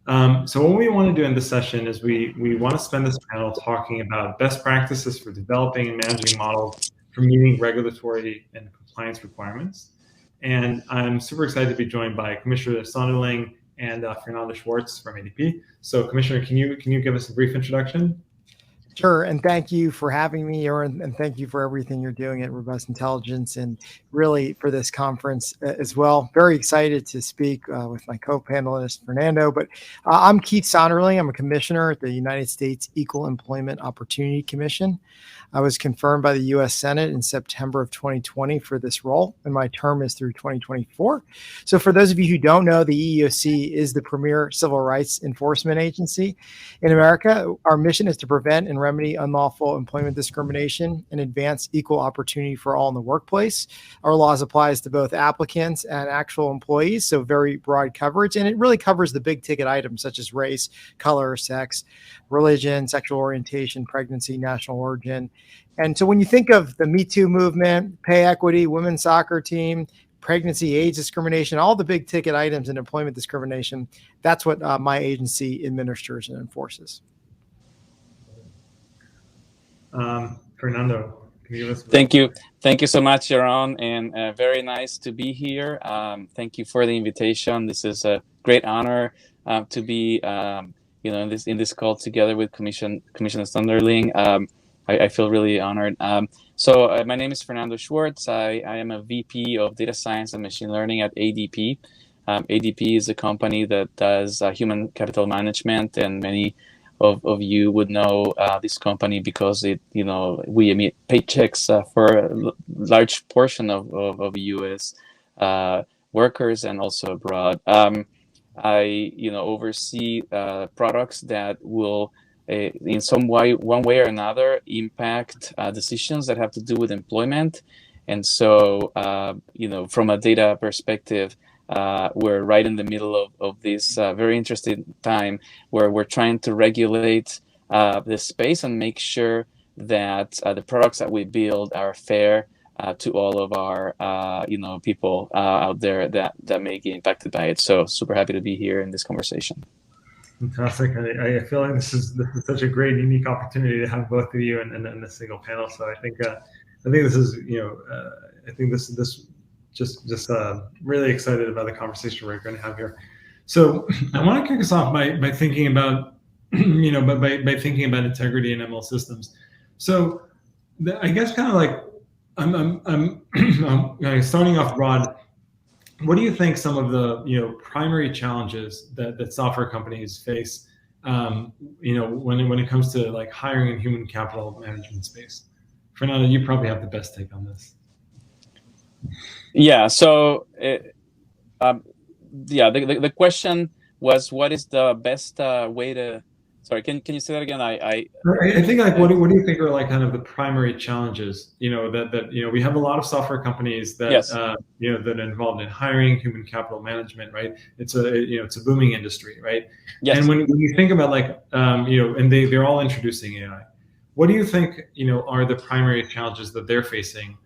So what we want to do in this session is we want to spend this panel talking about best practices for developing and managing models for meeting regulatory and compliance requirements. And I'm super excited to be joined by Commissioner Sonderling and Fernando Schwartz from ADP. So Commissioner, can you give us a brief introduction? Sure, and thank you for having me, Yaron, and thank you for everything you're doing at Robust Intelligence and really for this conference as well. Very excited to speak with my co-panelist, Fernando, but I'm Keith Sonderling. I'm a commissioner at the United States Equal Employment Opportunity Commission. I was confirmed by the U.S. Senate in September of 2020 for this role, and my term is through 2024. So for those of you who don't know, the EEOC is the premier civil rights enforcement agency in America. Our mission is to prevent and remedy unlawful employment discrimination and advance equal opportunity for all in the workplace. Our laws applies to both applicants and actual employees, so very broad coverage, and it really covers the big ticket items such as race, color, sex, religion, sexual orientation, pregnancy, national origin. And so when you think of the Me Too movement, pay equity, women's soccer team, pregnancy, age discrimination, all the big ticket items in employment discrimination, that's what my agency administers and enforces. Fernando, can you give us? Thank you so much, Yaron, and very nice to be here. Thank you for the invitation. This is a great honor to be, in this call together with Commissioner Sonderling. I feel really honored. So my name is Fernando Schwartz. I am a VP of Data Science and Machine Learning at ADP. ADP is a company that does human capital management, and many of you would know this company because we emit paychecks for a large portion of U.S. Workers and also abroad. I oversee products that will in one way or another impact decisions that have to do with employment. And so from a data perspective, we're right in the middle of this very interesting time where we're trying to regulate this space and make sure that the products that we build are fair to all of our people out there that may get impacted by it. So super happy to be here in this conversation. Fantastic. I feel like this is such a great, unique opportunity to have both of you in a single panel. So I think this is just really excited about the conversation we're going to have here. So I want to kick us off by thinking about by thinking about integrity in ML systems. So I guess kind of like I'm starting off broad. What do you think some of the primary challenges that software companies face when it comes to like hiring in human capital management space? Fernando, you probably have the best take on this. Yeah. So the question was, what is the best way to? Sorry, can you say that again? I think like what do you think are like kind of the primary challenges? That we have a lot of software companies that yes. That are involved in hiring, human capital management, right? It's a booming industry, right? Yes. And when you think about like and they're all introducing AI, what do you think are the primary challenges that they're facing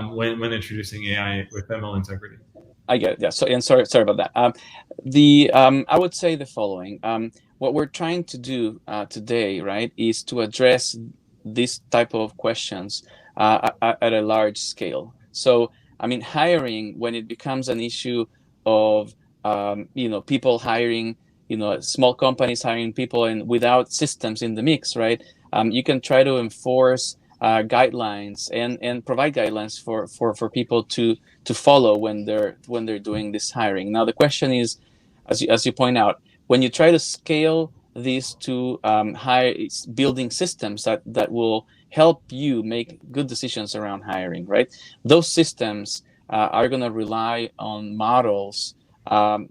when introducing AI with ML integrity? I get it. Yeah. So sorry about that. I would say the following. What we're trying to do today, right, is to address this type of questions at a large scale. So, I mean, hiring, when it becomes an issue of, people hiring, small companies hiring people and without systems in the mix, right, you can try to enforce guidelines and provide guidelines for people to follow when they're doing this hiring. Now, the question is, as you point out, when you try to scale these to building systems that will help you make good decisions around hiring, right? Those systems are going to rely on models, the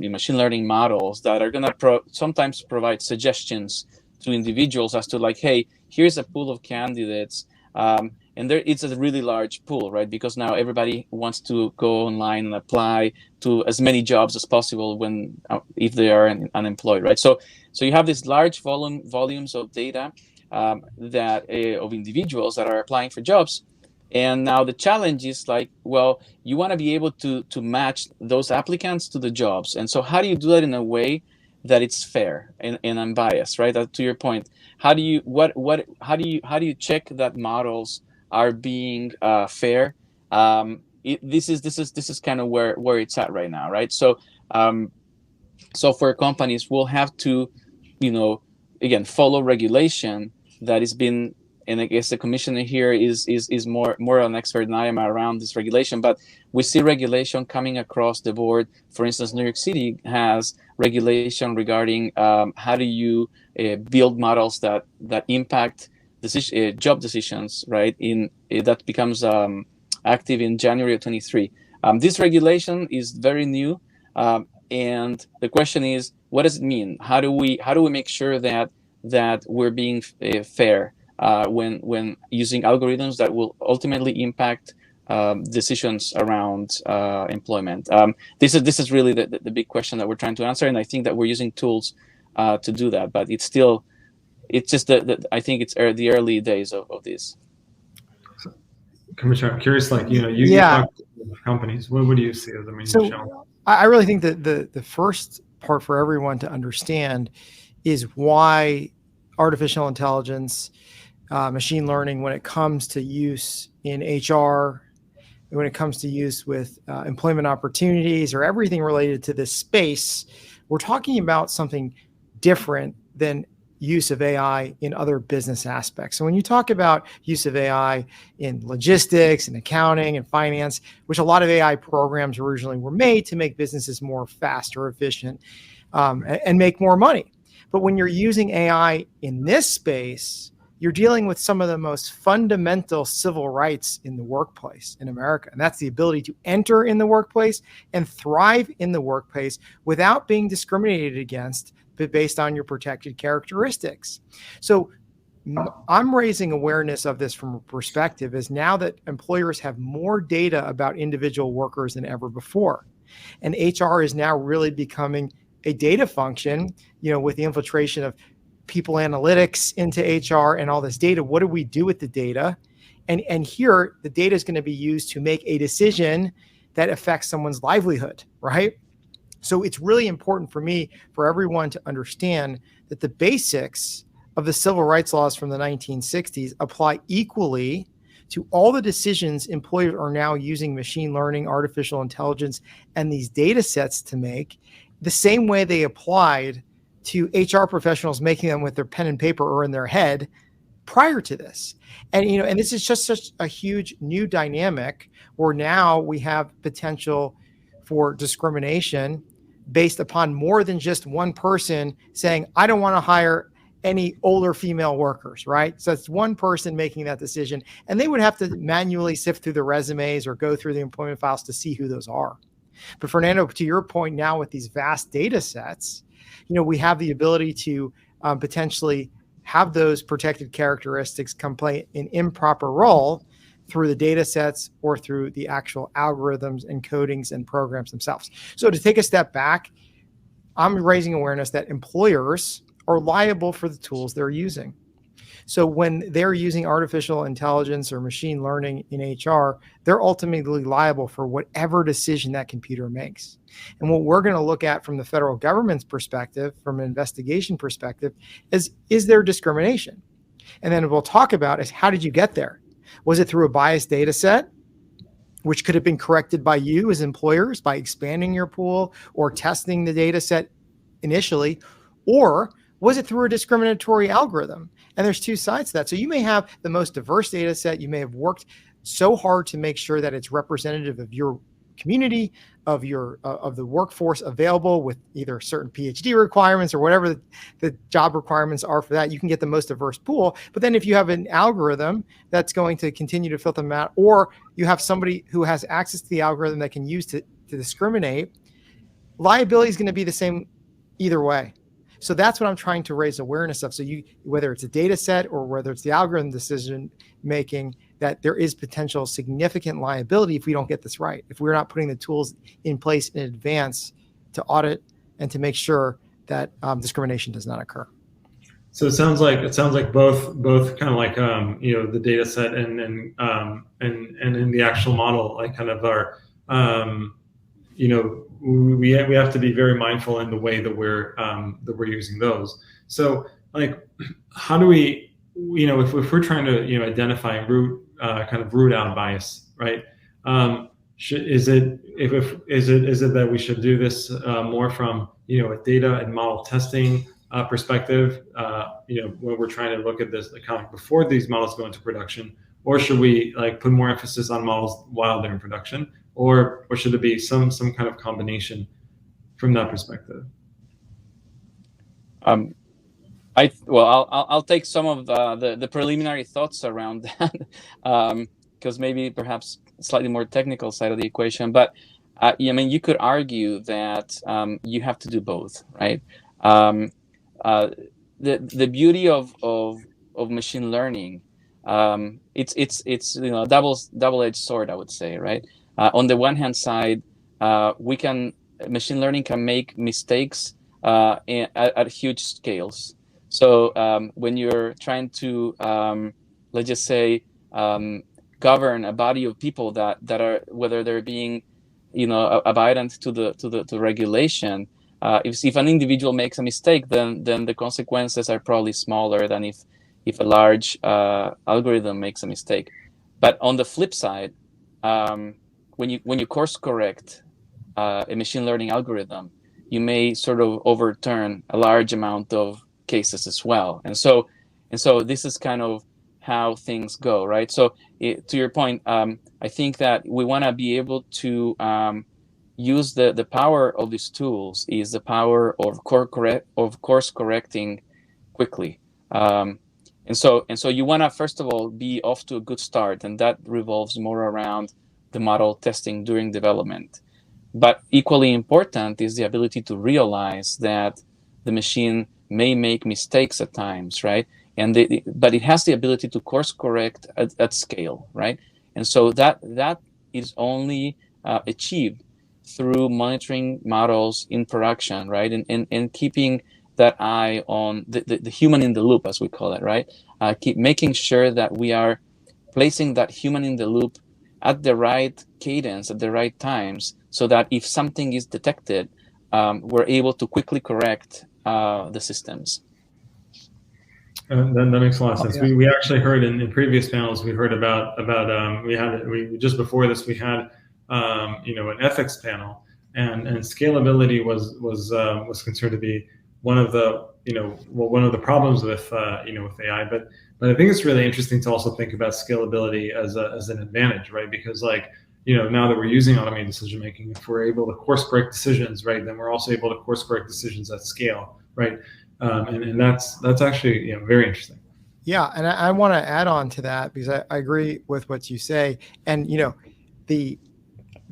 machine learning models that are going to sometimes provide suggestions to individuals as to like, hey, here's a pool of candidates. And it's a really large pool, right? Because now everybody wants to go online and apply to as many jobs as possible if they are unemployed, right? So you have these large volumes of data of individuals that are applying for jobs, And now the challenge is like, well, you want to be able to match those applicants to the jobs. And so how do you do that in a way that it's fair and unbiased, right? To your point, how do you how do you check that models are being fair? This is kind of where it's at right now, right? So software companies will have to, again, follow regulation that has been, and I guess the commissioner here is more an expert than I am around this regulation, but we see regulation coming across the board. For instance, New York City has regulation regarding how do you build models that impact job decisions, right? That becomes active in January of 23. This regulation is very new. And the question is, what does it mean? How do we make sure that we're being fair when using algorithms that will ultimately impact decisions around employment? This is really the big question that we're trying to answer, and I think that we're using tools to do that. But it's just I think it's the early days of this. Commissioner, I'm curious, you talk to companies. What do you see as the main challenge? I really think that the first part for everyone to understand is why artificial intelligence, machine learning, when it comes to use in HR, when it comes to use with employment opportunities or everything related to this space, we're talking about something different than use of AI in other business aspects. So when you talk about use of AI in logistics and accounting and finance, which a lot of AI programs originally were made to make businesses more faster, efficient, and make more money. But when you're using AI in this space, you're dealing with some of the most fundamental civil rights in the workplace in America. And that's the ability to enter in the workplace and thrive in the workplace without being discriminated against based on your protected characteristics. So I'm raising awareness of this from a perspective is now that employers have more data about individual workers than ever before. And HR is now really becoming a data function, with the infiltration of people analytics into HR and all this data. What do we do with the data? And here, the data is going to be used to make a decision that affects someone's livelihood, right? So it's really important for everyone to understand that the basics of the civil rights laws from the 1960s apply equally to all the decisions employers are now using machine learning, artificial intelligence, and these data sets to make, the same way they applied to HR professionals making them with their pen and paper or in their head prior to this. And, and this is just such a huge new dynamic where now we have potential for discrimination based upon more than just one person saying, I don't want to hire any older female workers, right? So it's one person making that decision, and they would have to manually sift through the resumes or go through the employment files to see who those are. But Fernando, to your point now with these vast data sets, we have the ability to potentially have those protected characteristics come play an improper role through the data sets or through the actual algorithms and codings and programs themselves. So to take a step back, I'm raising awareness that employers are liable for the tools they're using. So when they're using artificial intelligence or machine learning in HR, they're ultimately liable for whatever decision that computer makes. And what we're going to look at from the federal government's perspective, from an investigation perspective, is there discrimination? And then we'll talk about is how did you get there? Was it through a biased data set, which could have been corrected by you as employers by expanding your pool or testing the data set initially? Or was it through a discriminatory algorithm? And there's two sides to that. So you may have the most diverse data set. You may have worked so hard to make sure that it's representative of your community, of the workforce available with either certain PhD requirements or whatever the job requirements are for that. You can get the most diverse pool. But then if you have an algorithm that's going to continue to filter them out, or you have somebody who has access to the algorithm that can use to discriminate, liability is going to be the same either way. So that's what I'm trying to raise awareness of. So whether it's a data set or whether it's the algorithm decision making, that there is potential significant liability if we don't get this right, if we're not putting the tools in place in advance to audit and to make sure that discrimination does not occur. So it sounds like both kind of like the data set and in the actual model, like kind of our we have to be very mindful in the way that we're using those. So like, how do we, if we're trying to identify and root out bias, right? Is it that we should do this more from a data and model testing perspective, when we're trying to look at this account before these models go into production, or should we like put more emphasis on models while they're in production, or should there be some kind of combination from that perspective? I'll take some of the preliminary thoughts around that, because maybe perhaps slightly more technical side of the equation. But I mean, you could argue that you have to do both, right? The beauty of machine learning, it's a double-edged sword, I would say, right? On the one hand side, machine learning can make mistakes at huge scales. So when you're trying to, let's just say, govern a body of people that are, whether they're being, abidant to the regulation, if an individual makes a mistake, then the consequences are probably smaller than if a large algorithm makes a mistake. But on the flip side, when you course correct a machine learning algorithm, you may sort of overturn a large amount of cases as well. And so this is kind of how things go, right? So to your point, I think that we want to be able to use the power of these tools is the power of course correcting quickly. And so you want to, first of all, be off to a good start, and that revolves more around the model testing during development. But equally important is the ability to realize that the machine may make mistakes at times, right? But it has the ability to course correct at scale, right? And so that is only achieved through monitoring models in production, right? And keeping that eye on the human in the loop, as we call it, right? Keep making sure that we are placing that human in the loop at the right cadence, at the right times, so that if something is detected, we're able to quickly correct the systems. That makes a lot of sense. Oh, yeah. We actually heard in previous panels, we heard about just before this we had an ethics panel, and scalability was considered to be one of the problems with with AI. But I think it's really interesting to also think about scalability as an advantage, right? Because now that we're using automated decision making, if we're able to course correct decisions, right, then we're also able to course correct decisions at scale, right? And that's actually very interesting. Yeah, and I want to add on to that because I agree with what you say, and the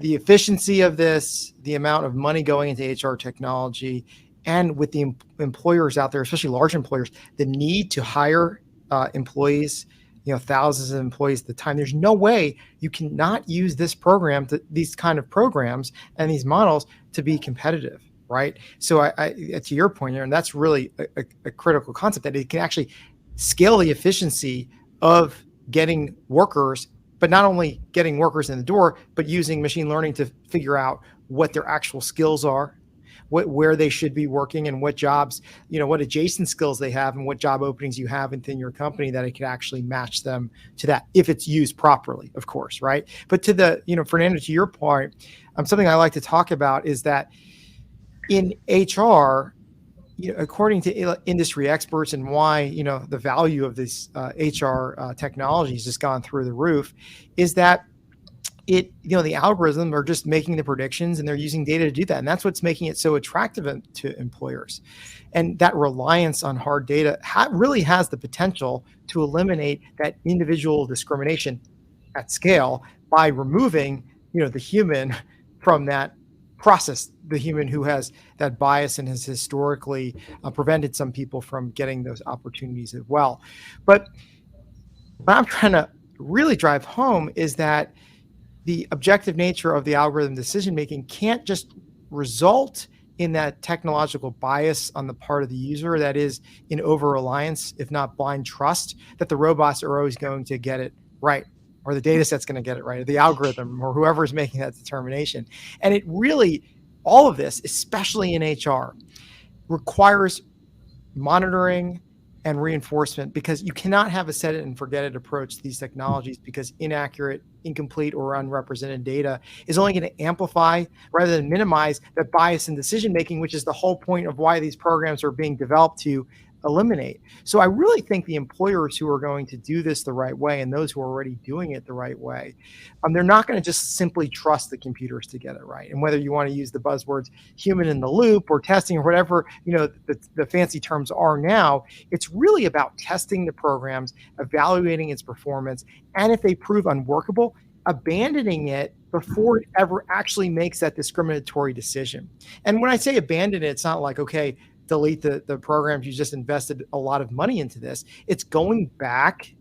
efficiency of this, the amount of money going into HR technology, and with the employers out there, especially large employers, the need to hire employees, thousands of employees at the time. There's no way you cannot use this program, these kind of programs and these models to be competitive, right? So I to your point here, and that's really a critical concept, that it can actually scale the efficiency of getting workers, but not only getting workers in the door, but using machine learning to figure out what their actual skills are, where they should be working, and what jobs, what adjacent skills they have, and what job openings you have within your company, that it could actually match them to that if it's used properly, of course, right? But to the, Fernando, to your point, something I like to talk about is that in HR, according to industry experts, and why the value of this HR technologies has gone through the roof, is that the algorithms are just making the predictions, and they're using data to do that, and that's what's making it so attractive to employers. And that reliance on hard data really has the potential to eliminate that individual discrimination at scale by removing the human from that process, the human who has that bias and has historically prevented some people from getting those opportunities as well. But what I'm trying to really drive home is that the objective nature of the algorithm decision making can't just result in that technological bias on the part of the user that is in over-reliance, if not blind trust, that the robots are always going to get it right, or the data set's going to get it right, or the algorithm, or whoever is making that determination. And it really, all of this, especially in HR, requires monitoring and reinforcement, because you cannot have a set it and forget it approach to these technologies, because inaccurate, incomplete, or unrepresented data is only going to amplify rather than minimize that bias in decision making, which is the whole point of why these programs are being developed to eliminate. So I really think the employers who are going to do this the right way, and those who are already doing it the right way, they're not going to just simply trust the computers to get it right. And whether you want to use the buzzwords human in the loop or testing or whatever, the fancy terms are now, it's really about testing the programs, evaluating its performance, and if they prove unworkable, abandoning it before it ever actually makes that discriminatory decision. And when I say abandon it, it's not like, okay, delete the programs, you just invested a lot of money into this. It's going back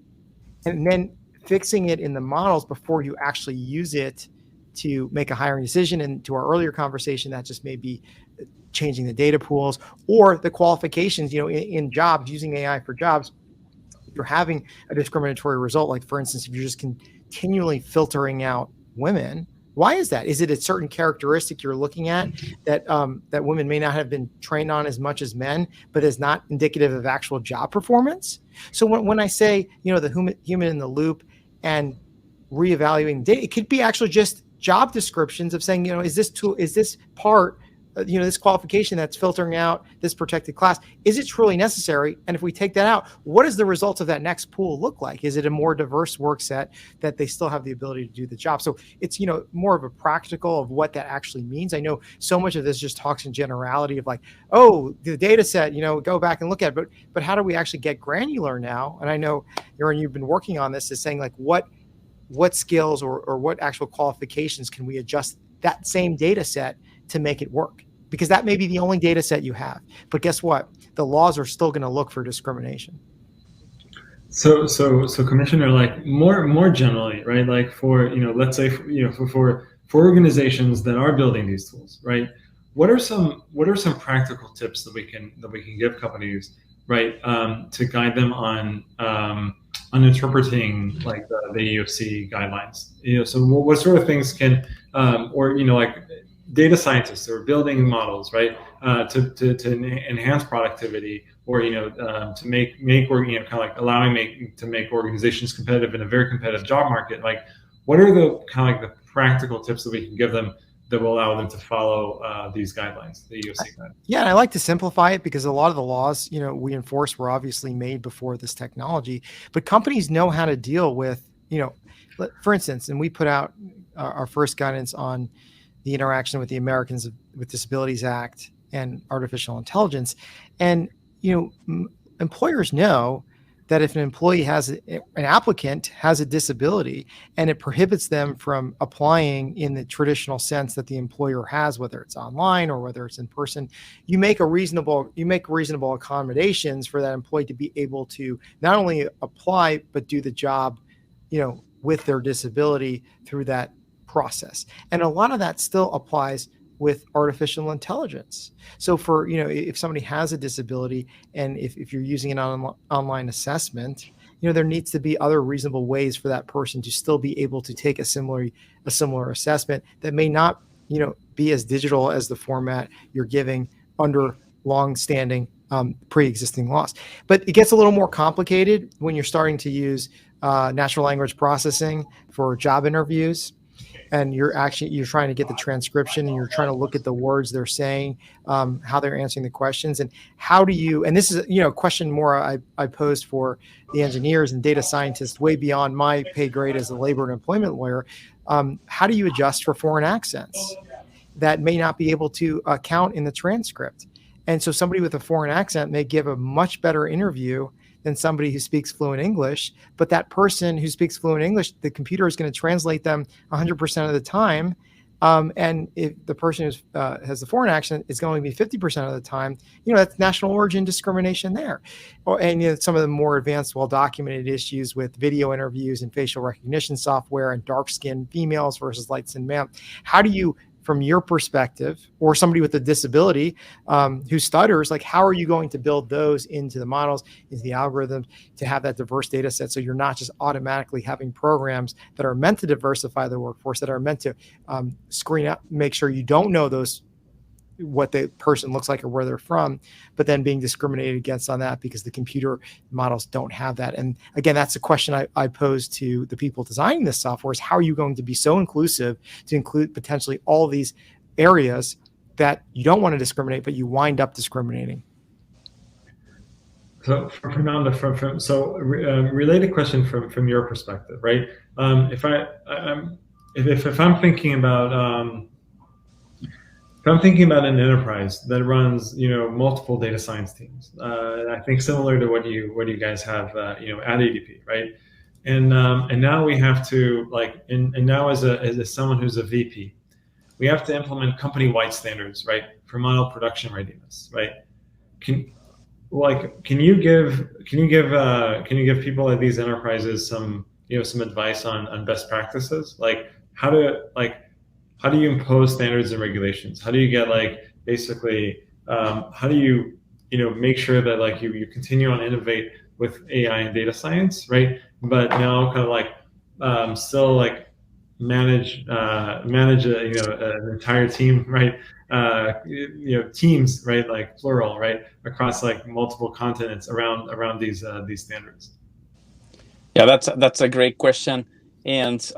and then fixing it in the models before you actually use it to make a hiring decision. And to our earlier conversation, that just may be changing the data pools or the qualifications, in jobs, using AI for jobs. If you're having a discriminatory result, like for instance, if you're just continually filtering out women, why is that? Is it a certain characteristic you're looking at that that women may not have been trained on as much as men, but is not indicative of actual job performance? So when I say, the human in the loop and reevaluating data, it could be actually just job descriptions of saying, is this part, this qualification that's filtering out this protected class, is it truly necessary? And if we take that out, what does the result of that next pool look like? Is it a more diverse work set that they still have the ability to do the job? So it's, more of a practical of what that actually means. I know so much of this just talks in generality of like, oh, the data set, go back and look at it. But how do we actually get granular now? And I know, Yaron, you've been working on this, is saying like, what skills or what actual qualifications can we adjust that same data set to make it work? Because that may be the only data set you have. But guess what? The laws are still going to look for discrimination. So Commissioner, like more generally, right? Like for, let's say, for organizations that are building these tools, right? What are some practical tips that we can give companies, right, to guide them on interpreting like the EOC guidelines? So what sort of things can, like data scientists or building models, right, to enhance productivity, or to make kind of like allowing to make organizations competitive in a very competitive job market. Like, what are the kind of like the practical tips that we can give them that will allow them to follow these guidelines, the EOC guidelines? Yeah, and I like to simplify it because a lot of the laws, we enforce were obviously made before this technology, but companies know how to deal with, for instance, and we put out our first guidance on the interaction with the Americans with Disabilities Act and artificial intelligence. And, employers know that if an applicant has a disability and it prohibits them from applying in the traditional sense that the employer has, whether it's online or whether it's in person, you make reasonable accommodations for that employee to be able to not only apply, but do the job, with their disability through that process. And a lot of that still applies with artificial intelligence. So for, if somebody has a disability and if you're using an online assessment, there needs to be other reasonable ways for that person to still be able to take a similar assessment that may not, be as digital as the format you're giving under long-standing pre-existing laws. But it gets a little more complicated when you're starting to use natural language processing for job interviews. And you're trying to get the transcription and you're trying to look at the words they're saying, how they're answering the questions, and how do you, and this is, a question more I posed for the engineers and data scientists way beyond my pay grade as a labor and employment lawyer. How do you adjust for foreign accents that may not be able to count in the transcript? And so somebody with a foreign accent may give a much better interview than somebody who speaks fluent English, but that person who speaks fluent English, the computer is going to translate them 100% of the time. And if the person who has the foreign accent is going to be 50% of the time, that's national origin discrimination there. And some of the more advanced, well-documented issues with video interviews and facial recognition software and dark-skinned females versus light-skinned male. How do you from your perspective, or somebody with a disability who stutters, like how are you going to build those into the models, into the algorithms, to have that diverse data set, so you're not just automatically having programs that are meant to diversify the workforce, that are meant to screen out, make sure you don't know those, what the person looks like or where they're from, but then being discriminated against on that because the computer models don't have that. And again, that's a question I pose to the people designing this software, is how are you going to be so inclusive to include potentially all these areas that you don't want to discriminate, but you wind up discriminating? So, Fernando, related question from your perspective, right? If I'm thinking about if I'm thinking about an enterprise that runs, multiple data science teams, I think similar to what you guys have, at ADP, right? And now we have to and now as someone who's a VP, we have to implement company-wide standards, right, for model production readiness, right? Can you give people at these enterprises some advice on best practices, how do you impose standards and regulations? How do you get basically how do you make sure that you continue on innovate with AI and data science, right? But now kind of still manage an entire team, right? Teams, right? Plural, right? Across multiple continents around these standards. Yeah, that's a great question, and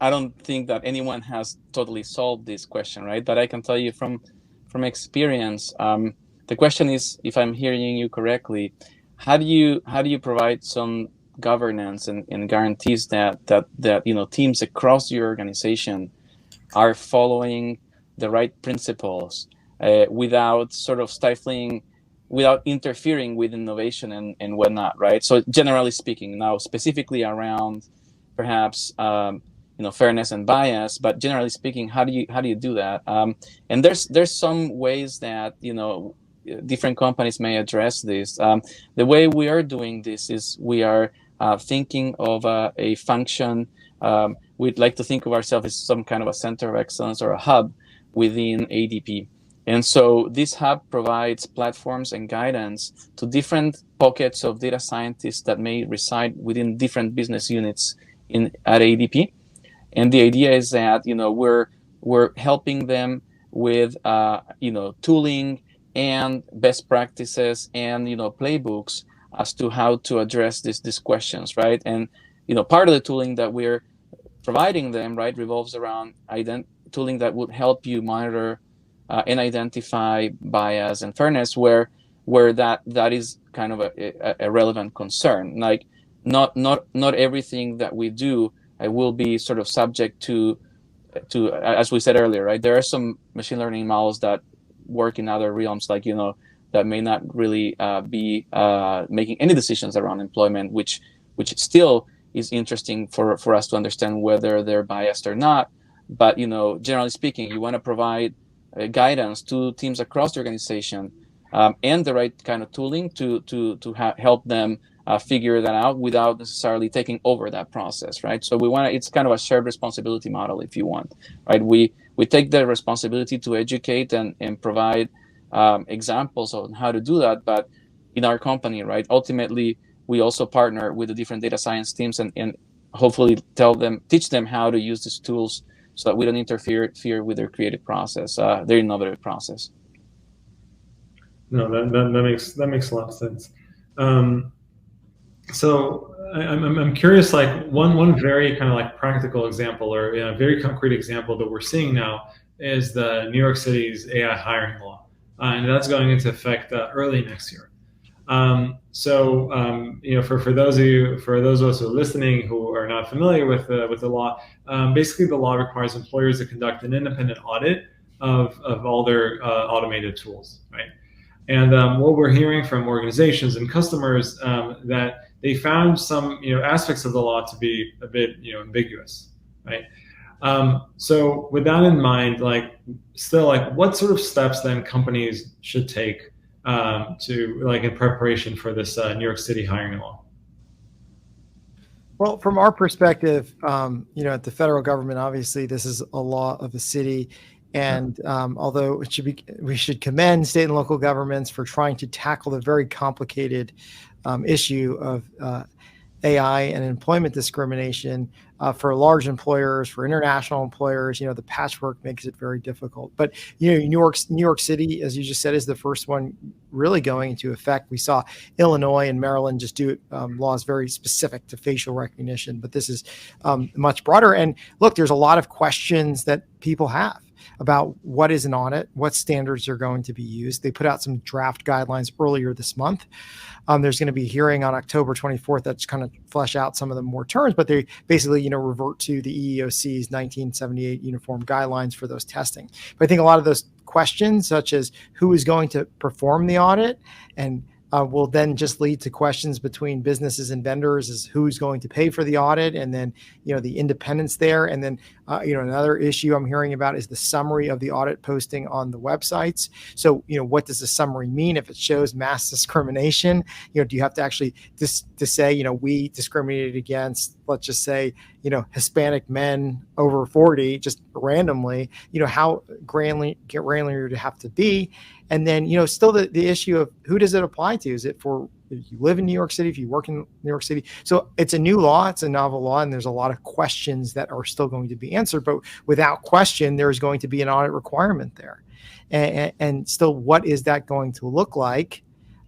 I don't think that anyone has totally solved this question, right? But I can tell you from experience, the question is, if I'm hearing you correctly, how do you provide some governance and guarantees that teams across your organization are following the right principles without sort of stifling, without interfering with innovation and whatnot, right? So generally speaking, now specifically around perhaps fairness and bias, but generally speaking, how do you do that? And there's some ways that different companies may address this. The way we are doing this is we are thinking of a function. We'd like to think of ourselves as some kind of a center of excellence or a hub within ADP. And so this hub provides platforms and guidance to different pockets of data scientists that may reside within different business units at ADP. And the idea is that we're helping them with tooling and best practices and playbooks as to how to address these questions, right? And part of the tooling that we're providing them, right, revolves around tooling that would help you monitor and identify bias and fairness where that is kind of a relevant concern. Like not everything that we do will be sort of subject to as we said earlier, right? There are some machine learning models that work in other realms, that may not really be making any decisions around employment, which still is interesting for us to understand whether they're biased or not. But generally speaking, you want to provide guidance to teams across the organization and the right kind of tooling to help them figure that out without necessarily taking over that process, right? So it's kind of a shared responsibility model, if you want, right? We take the responsibility to educate and provide examples on how to do that, but in our company, right, ultimately we also partner with the different data science teams and hopefully teach them how to use these tools so that we don't interfere with their creative process, their innovative process. No, that makes a lot of sense. So I'm curious, one very kind of practical example or a very concrete example that we're seeing now is the New York City's AI hiring law, and that's going into effect early next year. For those of us who are listening who are not familiar with the law, basically the law requires employers to conduct an independent audit of all their automated tools, right? And what we're hearing from organizations and customers that they found some aspects of the law to be a bit ambiguous, right? So with that in mind, what sort of steps then companies should take to in preparation for this New York City hiring law? Well, from our perspective, at the federal government, obviously this is a law of the city. And although we should commend state and local governments for trying to tackle the very complicated issue of AI and employment discrimination for large employers, for international employers, the patchwork makes it very difficult. But New York City, as you just said, is the first one really going into effect. We saw Illinois and Maryland just do laws very specific to facial recognition, but this is much broader. And look, there's a lot of questions that people have about what is an audit, what standards are going to be used. They put out some draft guidelines earlier this month. There's going to be a hearing on October 24th that's kind of flesh out some of the more terms, but they basically, revert to the EEOC's 1978 uniform guidelines for those testing. But I think a lot of those questions, such as who is going to perform the audit, and will then just lead to questions between businesses and vendors as who's going to pay for the audit, and then the independence there. And then another issue I'm hearing about is the summary of the audit posting on the websites. So what does the summary mean if it shows mass discrimination? Do you have to actually to say we discriminated against, let's just say, Hispanic men over 40, just randomly? How granular to have to be? And then, still the issue of who does it apply to? Is it for if you live in New York City, if you work in New York City? So it's a new law, it's a novel law, and there's a lot of questions that are still going to be answered. But without question, there's going to be an audit requirement there. And still, what is that going to look like?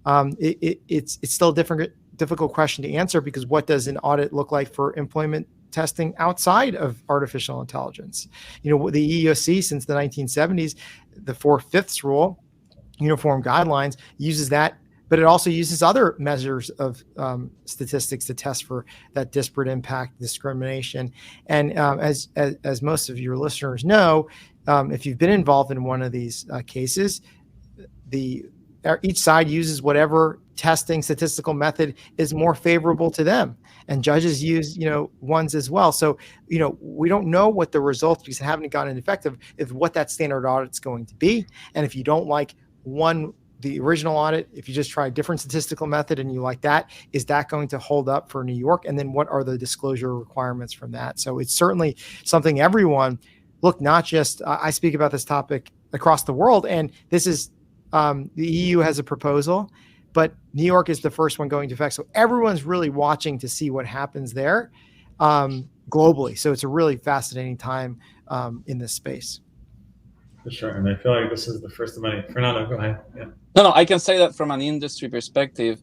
It's still a difficult question to answer, because what does an audit look like for employment testing outside of artificial intelligence? The EEOC since the 1970s, the 4/5 rule, uniform guidelines, uses that, but it also uses other measures of statistics to test for that disparate impact discrimination. And as most of your listeners know, if you've been involved in one of these cases, each side uses whatever testing statistical method is more favorable to them, and judges use ones as well. So we don't know what the results, because it haven't gotten effective, of what that standard audit's going to be. And if you don't like the original audit, if you just try a different statistical method and you like that, is that going to hold up for New York? And then what are the disclosure requirements from that? So it's certainly something everyone, look, not just I speak about this topic across the world, and this is the EU has a proposal, but New York is the first one going to effect. So everyone's really watching to see what happens there globally. So it's a really fascinating time in this space. For sure. And I feel like this is the first of many. Fernando, go ahead. Yeah. No, I can say that from an industry perspective,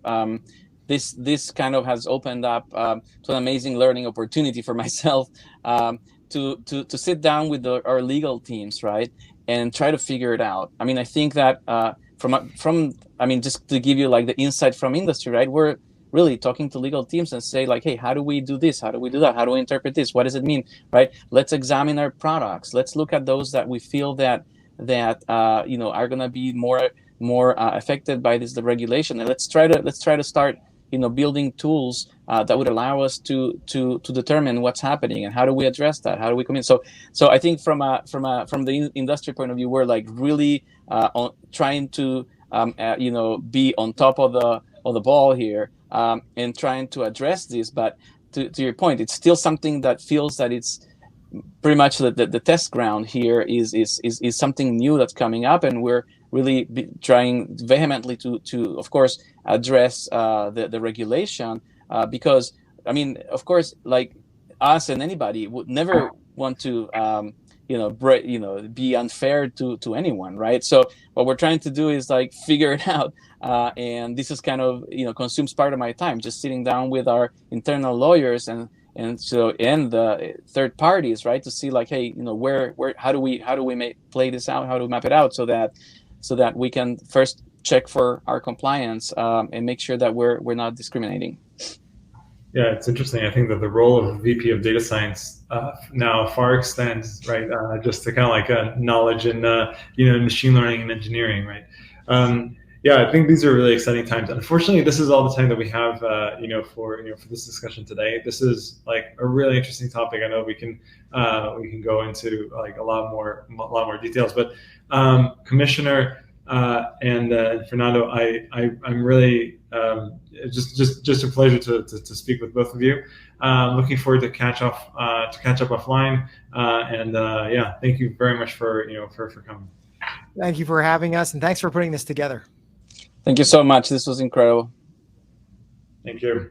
this kind of has opened up to an amazing learning opportunity for myself to sit down with our legal teams, right, and try to figure it out. I mean, I think that just to give you like the insight from industry, right, we're really talking to legal teams and say like, hey, how do we do this? How do we do that? How do we interpret this? What does it mean, right? Let's examine our products. Let's look at those that we feel that are going to be more affected by the regulation, and let's try to start building tools that would allow us to determine what's happening and how do we address that, how do we come in. So I think from the industry point of view, we're like really trying to be on top of the ball here and trying to address this. But to your point, it's still something that feels that it's pretty much the test ground here is something new that's coming up, and we're really trying vehemently to of course address the regulation because I mean, of course, like us and anybody would never want to be unfair to anyone, right? So what we're trying to do is like figure it out, and this is kind of consumes part of my time, just sitting down with our internal lawyers and the third parties, right, to see like, hey, where how do we play this out, how do we map it out so that we can first check for our compliance and make sure that we're not discriminating. Yeah, it's interesting. I think that the role of VP of data science now far extends, right, just to kind of like knowledge in machine learning and engineering, right? Yeah, I think these are really exciting times. Unfortunately, this is all the time that we have, for this discussion today. This is like a really interesting topic. I know we can go into like a lot more details. But Commissioner and Fernando, I'm really just a pleasure to speak with both of you. Looking forward to catch up offline. Yeah, thank you very much for coming. Thank you for having us, and thanks for putting this together. Thank you so much. This was incredible. Thank you.